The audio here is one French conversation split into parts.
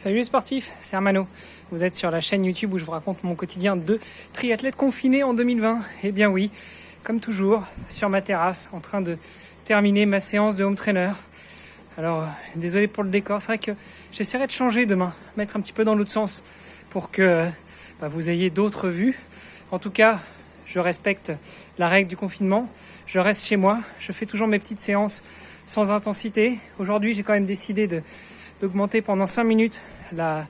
Salut les sportifs, c'est Armano. Vous êtes sur la chaîne YouTube où je vous raconte mon quotidien de triathlète confiné en 2020. Eh bien oui, comme toujours, sur ma terrasse, en train de terminer ma séance de home trainer. Alors, désolé pour le décor, c'est vrai que j'essaierai de changer demain, mettre un petit peu dans l'autre sens pour que vous ayez d'autres vues. En tout cas, je respecte la règle du confinement, je reste chez moi, je fais toujours mes petites séances sans intensité. Aujourd'hui, j'ai quand même décidé d'augmenter pendant 5 minutes la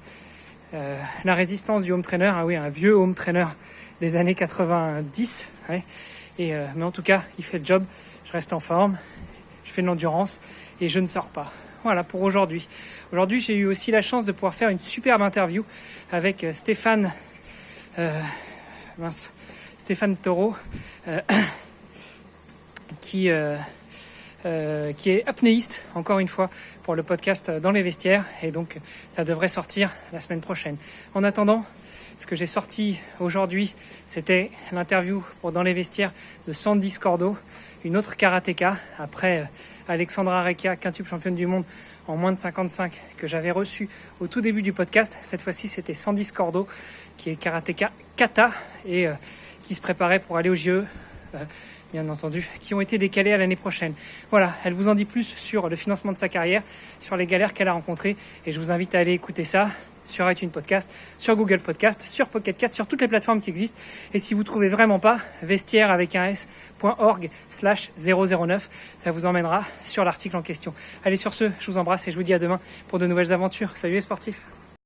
résistance du home trainer. Ah oui, un vieux home trainer des années 90. Ouais. Mais en tout cas, il fait le job. Je reste en forme, je fais de l'endurance et je ne sors pas. Voilà pour aujourd'hui. Aujourd'hui, j'ai eu aussi la chance de pouvoir faire une superbe interview avec Stéphane Taureau, qui est apnéiste, encore une fois, pour le podcast Dans les vestiaires. Et donc, ça devrait sortir la semaine prochaine. En attendant, ce que j'ai sorti aujourd'hui, c'était l'interview pour Dans les vestiaires de Sandy Scordo, une autre karatéka, après Alexandra Rekia, quintuple championne du monde en moins de 55, que j'avais reçue au tout début du podcast. Cette fois-ci, c'était Sandy Scordo, qui est karatéka kata et qui se préparait pour aller au JE. Bien entendu, qui ont été décalés à l'année prochaine. Voilà, elle vous en dit plus sur le financement de sa carrière, sur les galères qu'elle a rencontrées, et je vous invite à aller écouter ça sur iTunes Podcast, sur Google Podcast, sur Pocket Cast, sur toutes les plateformes qui existent. Et si vous trouvez vraiment pas, vestiaire avec un s.org/009, ça vous emmènera sur l'article en question. Allez, sur ce, je vous embrasse et je vous dis à demain pour de nouvelles aventures. Salut les sportifs!